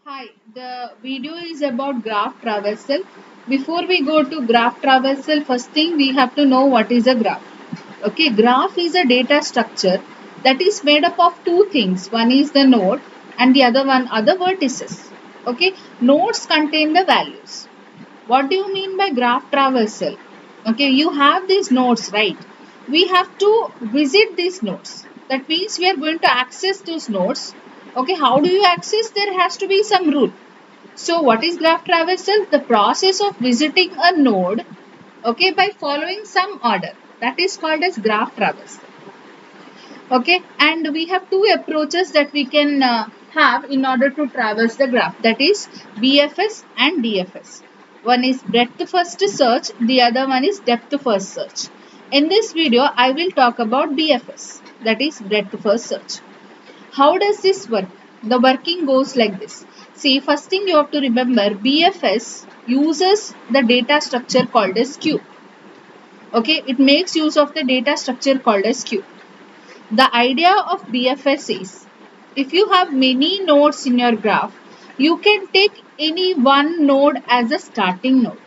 Hi, the video is about graph traversal. Before we go to graph traversal, first thing we have to know what is a graph. Okay, graph is a data structure that is made up of two things. One is the node and the other one are the vertices. Okay, nodes contain the values. What do you mean by graph traversal? Okay, you have these nodes, right? We have to visit these nodes. That means we are going to access those nodes. Okay, how do you access? There has to be some rule. So what is graph traversal? The process of visiting a node, okay, by following some order. That is called as graph traversal. Okay, and we have two approaches that we can have in order to traverse the graph, that is BFS and DFS. One is breadth first search, the other one is depth first search. In this video I will talk about BFS, that is breadth first search. How does this work? The working goes like this. See, first thing you have to remember, BFS uses the data structure called as queue. Okay, it makes use of the data structure called as queue. The idea of BFS is, if you have many nodes in your graph, you can take any one node as a starting node.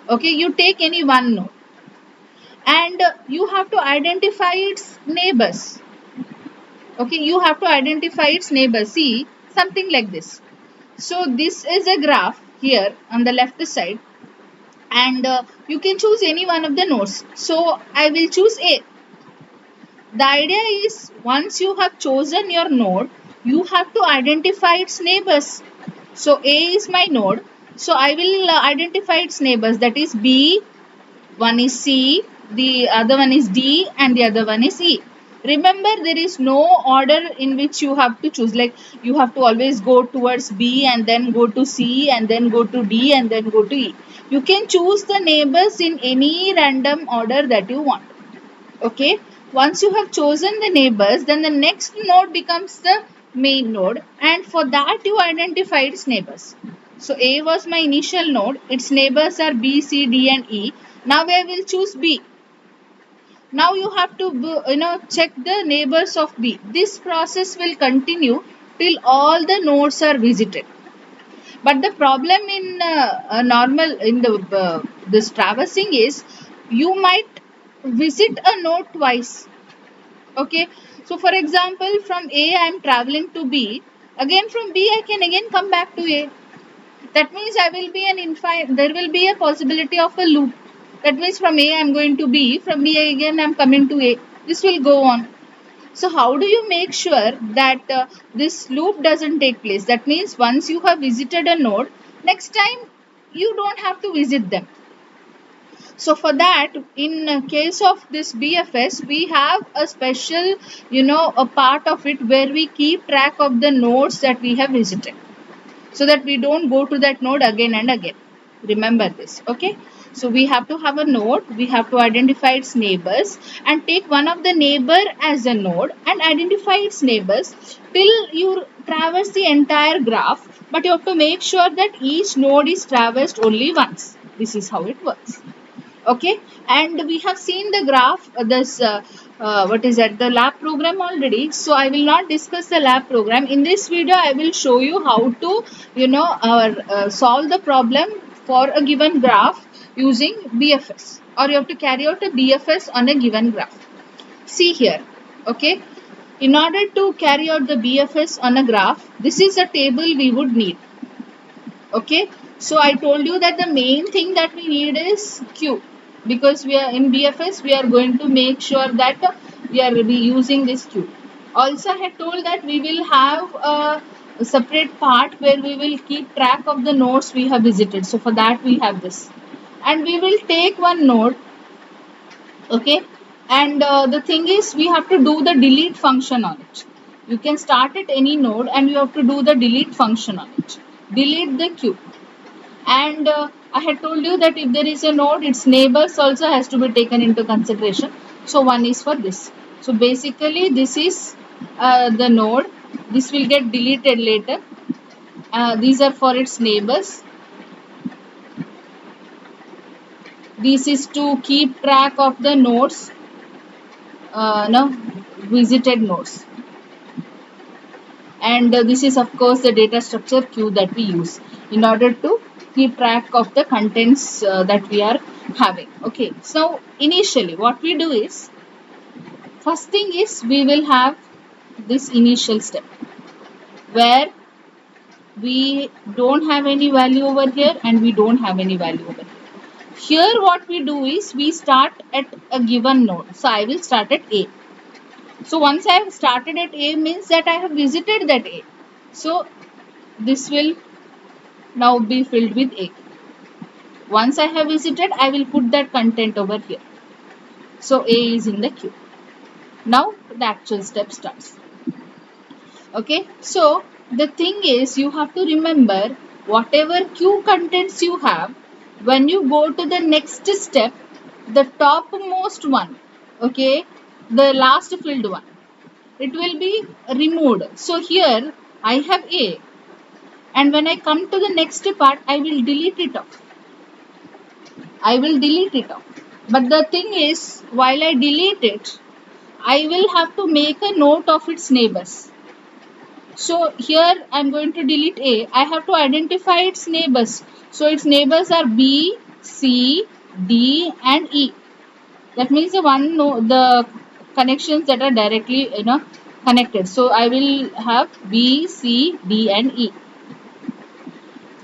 Okay, you take any one node and you have to identify its neighbors. Okay, you have to identify its neighbors. See, something like this. So this is a graph here on the left side, and you can choose any one of the nodes. So I will choose A. The idea is, once you have chosen your node, you have to identify its neighbors. So A is my node. So I will identify its neighbors, that is B, one is C, the other one is D, and the other one is E. Remember, there is no order in which you have to choose, like you have to always go towards B and then go to C and then go to D and then go to E. You can choose the neighbors in any random order that you want. Okay, once you have chosen the neighbors, then the next node becomes the main node, and for that you identify its neighbors. So A was my initial node, its neighbors are B, C, D and E. Now I will choose B. Now you have to check the neighbors of B. This process will continue till all the nodes are visited. But the problem in normal in the this traversing is, you might visit a node twice. Okay, so for example, from A I am traveling to B. Again from B I can again come back to A. That means I will be an infinite. There will be a possibility of a loop. That means from A I am going to B. From B again I am coming to A. This will go on. So how do you make sure that this loop doesn't take place? That means once you have visited a node, next time you don't have to visit them. So for that, in case of this BFS, we have a special, a part of it where we keep track of the nodes that we have visited, so that we don't go to that node again and again. Remember this, okay? So we have to have a node, we have to identify its neighbors and take one of the neighbor as a node and identify its neighbors till you traverse the entire graph, but you have to make sure that each node is traversed only once. This is how it works. Okay, and we have seen the graph, this what is that, the lab program already, so I will not discuss the lab program. In this video I will show you how to solve the problem for a given graph using BFS, or you have to carry out a BFS on a given graph. See here, okay, in order to carry out the BFS on a graph, this is a table we would need. Okay, so I told you that the main thing that we need is Q, because we are in BFS, we are going to make sure that we are using this Q. Also I had told that we will have a separate part where we will keep track of the nodes we have visited. So for that we have this, and we will take one node. Okay, and the thing is, we have to do the delete function on it. You can start at any node and you have to do the delete function on it. Delete the queue. And I had told you that if there is a node, its neighbors also has to be taken into consideration. So one is for this. So basically this is the node. This will get deleted later. These are for its neighbors. This is to keep track of the nodes, visited nodes. and this is of course the data structure queue that we use in order to keep track of the contents that we are having. Okay, so initially what we do is, first thing is we will have this initial step where we don't have any value over here and we don't have any value over here. Here what we do is we start at a given node. So I will start at A. So once I have started at A means that I have visited that A. So this will now be filled with A. Once I have visited, I will put that content over here. So A is in the queue. Now the actual step starts. Okay, so the thing is, you have to remember whatever queue contents you have, when you go to the next step, the topmost one, okay, the last filled one, it will be removed. So here I have A, and when I come to the next part, I will delete it off. I will delete it off. But the thing is, while I delete it, I will have to make a note of its neighbors. So here I am going to delete A. I have to identify its neighbors. So its neighbors are B, C, D and E. That means the connections that are directly connected. So I will have B, C, D and E.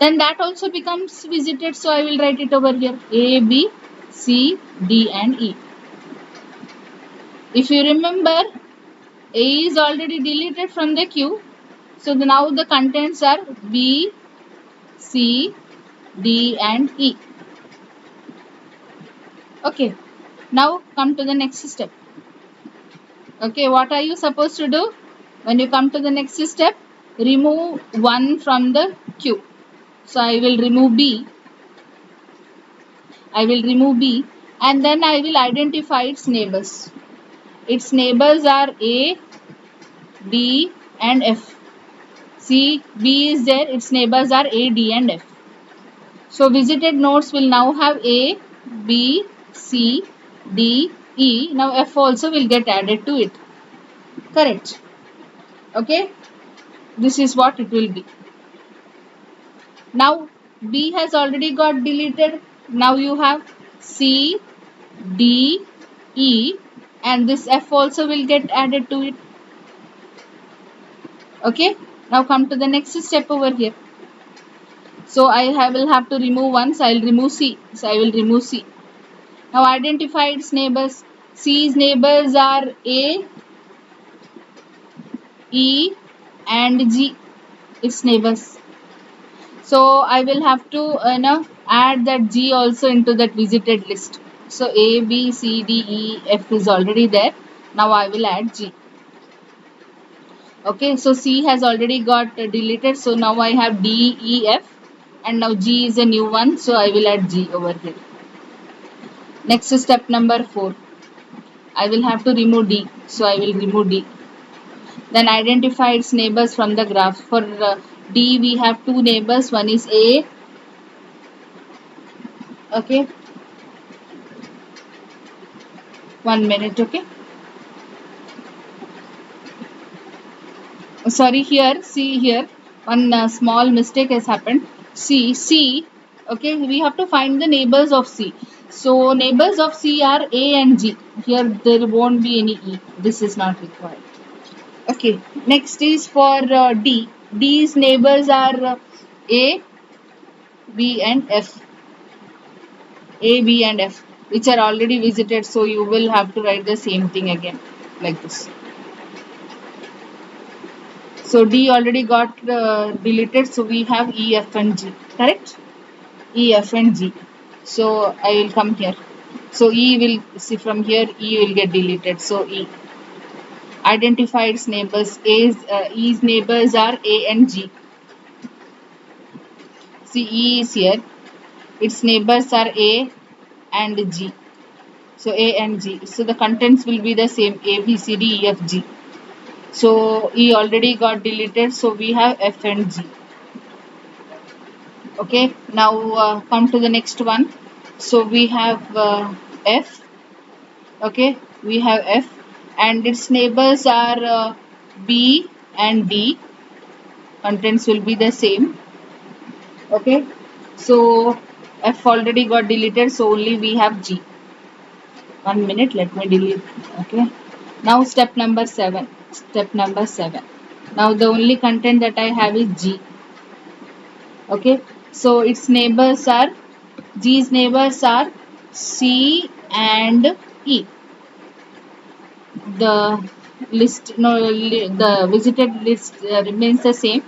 Then that also becomes visited. So I will write it over here. A, B, C, D and E. If you remember, A is already deleted from the queue. So now the contents are B, C, D and E. Okay. Now come to the next step. Okay, what are you supposed to do? When you come to the next step, remove one from the queue. So I will remove B. I will remove B and then I will identify its neighbors. Its neighbors are A, D and F. See, B is there, its neighbors are A, D and F. So visited nodes will now have A, B, C, D, E. Now F also will get added to it. Correct. Okay. This is what it will be. Now B has already got deleted. Now you have C, D, E and this F also will get added to it. Okay. Now come to the next step over here. So I will have to remove one. So I will remove C. So I will remove C. Now identify its neighbors. C's neighbors are A, E and G. Its neighbors. So I will have to add that G also into that visited list. So A, B, C, D, E, F is already there. Now I will add G. Okay, so C has already got deleted. So now I have D, E, F and now G is a new one. So I will add G over here. Next step number 4. I will have to remove D. So I will remove D. Then identify its neighbors from the graph. For D we have two neighbors. One is A. Okay. 1 minute. Okay. Sorry, here. See here. One small mistake has happened. C. Okay. We have to find the neighbors of C. So neighbors of C are A and G. Here there won't be any E. This is not required. Okay. Next is for D. D's neighbors are A, B and F. A, B and F, which are already visited. So you will have to write the same thing again like this. So D already got deleted. So we have E, F and G. Correct? E, F and G. So I will come here. So E will see from here. E will get deleted. So E. Identify its neighbors. E's neighbors are A and G. See, E is here. Its neighbors are A and G. So A and G. So the contents will be the same. A, B, C, D, E, F, G. So E already got deleted. So we have F and G. Okay. Now come to the next one. So we have F. Okay. We have F and its neighbors are B and D. contents will be the same. Okay, so F already got deleted, so only we have G. 1 minute, let me delete. Okay, now step number 7. Step number 7. Now the only content that I have is G. Okay, so its neighbors are, G's neighbors are C and E. The list, no, the visited list remains the same,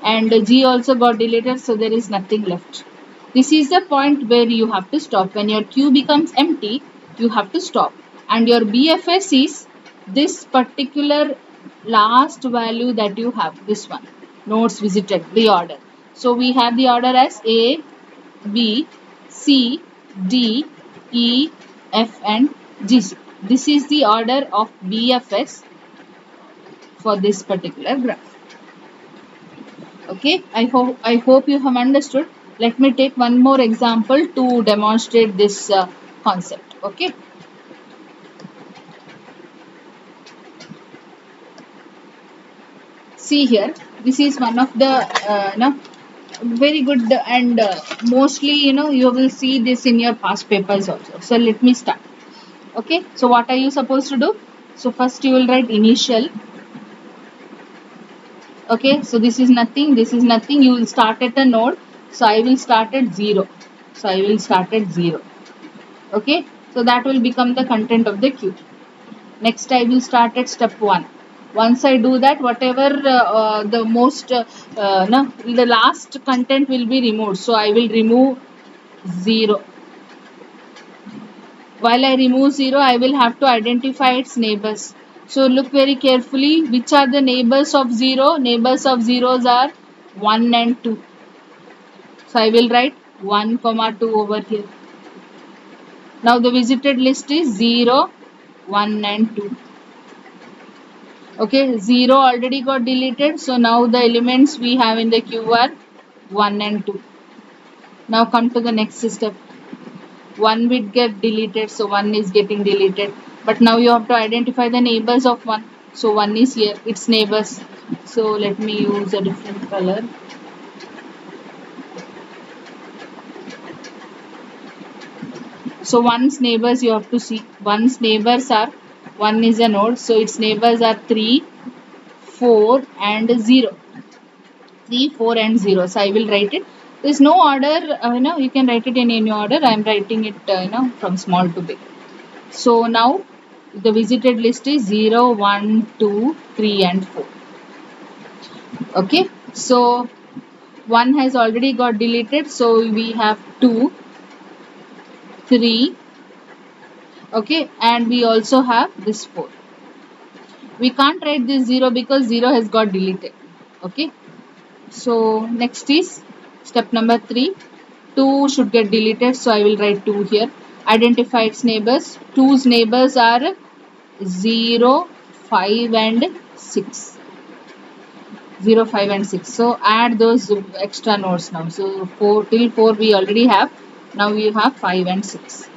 and G also got deleted, so there is nothing left. This is the point where you have to stop. When your queue becomes empty, you have to stop, and your BFS is this particular last value that you have, this one, nodes visited, the order. So we have the order as A, B, C, D, E, F and G. This is the order of BFS for this particular graph. Okay, I hope you have understood. Let me take one more example to demonstrate this concept. Okay. See here, this is one of the very good, and mostly you will see this in your past papers also. So let me start. Okay, so what are you supposed to do? So first you will write initial. Okay, so this is nothing, this is nothing. You will start at a node, so I will start at 0. So I will start at 0. Okay, so that will become the content of the queue. Next I will start at step 1. Once I do that, whatever the most no, the last content will be removed, so I will remove 0. While I remove 0, I will have to identify its neighbors. So look very carefully, which are the neighbors of 0? Neighbors of zeros are 1 and 2. So I will write 1, 2 over here. Now the visited list is 0, 1 and 2. Okay, 0 already got deleted. So now the elements we have in the queue are 1 and 2. Now come to the next step. 1 will get deleted, so 1 is getting deleted. But now you have to identify the neighbors of 1. So 1 is here, its neighbors. So let me use a different color. So 1's neighbors you have to see. 1's neighbors are, 1 is a node, so its neighbors are 3, 4 and 0. 3, 4 and 0. So I will write it. There is no order, you can write it in any order. I am writing it from small to big. So now the visited list is 0, 1, 2, 3 and 4. Okay, so 1 has already got deleted, so we have 2, 3, okay, and we also have this 4. We can't write this 0 because 0 has got deleted. Okay, so next is step number 3. 2 should get deleted, so I will write 2 here. Identify its neighbors. 2's neighbors are 0, 5 and 6. 0, 5 and 6. So add those extra nodes now. So 4 till 4 we already have. Now we have 5 and 6.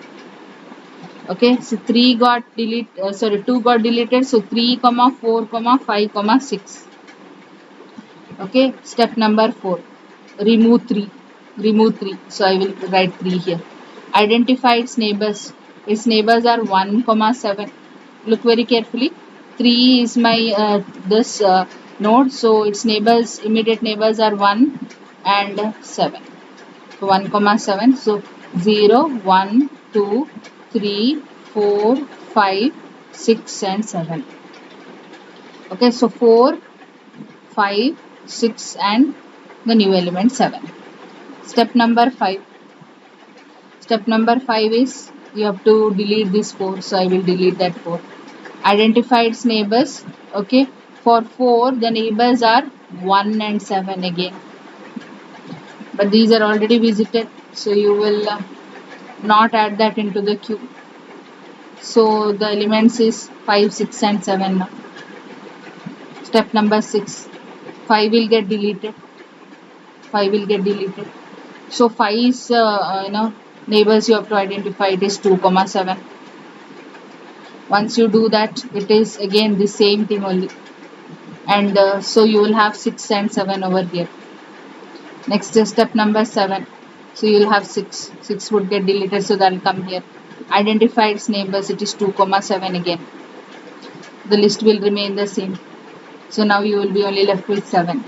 Okay, so 3 got deleted, 2 got deleted. So 3, 4, 5, 6. Okay, step number 4. Remove 3. Remove 3. So I will write 3 here. Identify its neighbors. Its neighbors are 1, 7. Look very carefully. 3 is my this node. So its neighbors, immediate neighbors are 1 and 7. So 1, 7. So 0, 1, 2, 3, 4, 5, 6 and 7. Okay, so 4, 5, 6 and the new element 7. Step number 5. Step number 5 is you have to delete this 4. So I will delete that 4. Identify its neighbors. Okay, for 4 the neighbors are 1 and 7 again. But these are already visited. So you will not add that into the queue. So the elements is 5, 6 and 7 now. Step number 6. 5 will get deleted. 5 will get deleted. So 5 is neighbors you have to identify. It is 2, 7. Once you do that, it is again the same thing only. and so you will have 6 and 7 over here. Next is step number 7. So you will have 6. 6 would get deleted, so that will come here. Identify its neighbors. It is 2, 7 again. The list will remain the same. So now you will be only left with 7.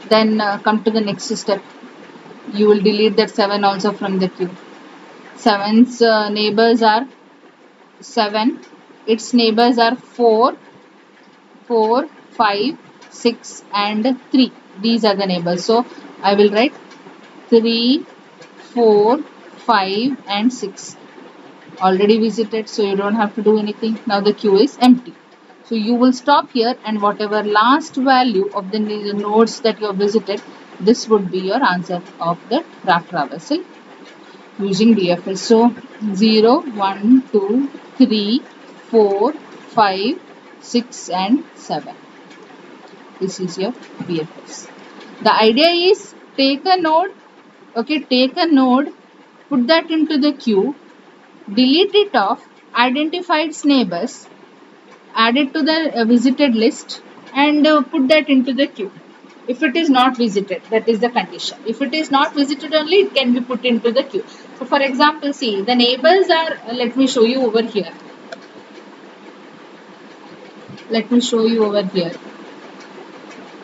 Then come to the next step. You will delete that 7 also from the queue. 7's neighbors are 7. Its neighbors are 4, 4, 5, 6 and 3. These are the neighbors. So I will write 3, 4, 5 and 6. Already visited, so you don't have to do anything. Now the queue is empty. So you will stop here, and whatever last value of the nodes that you have visited, this would be your answer of the graph traversal using BFS. So 0, 1, 2, 3, 4, 5, 6 and 7. This is your BFS. The idea is take a node, take a node, put that into the queue, delete it off, identify its neighbors, add it to the visited list, and put that into the queue. If it is not visited, that is the condition. If it is not visited only, it can be put into the queue. So for example, see, the neighbors are, let me show you over here.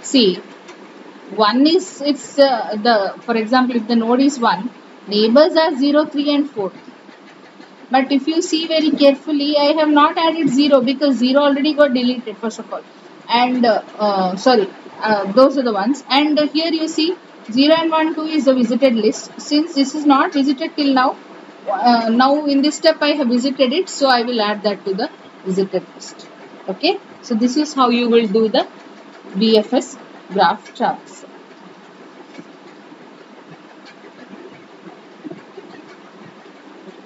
See, one is, it's for example, if the node is 1, neighbors are 0, 3 and 4. But if you see very carefully, I have not added 0 because 0 already got deleted first of all. And those are the ones. And here you see 0 and 1, 2 is the visited list. Since this is not visited till now, now in this step I have visited it. So I will add that to the visited list. Okay. So this is how you will do the BFS graph traverse.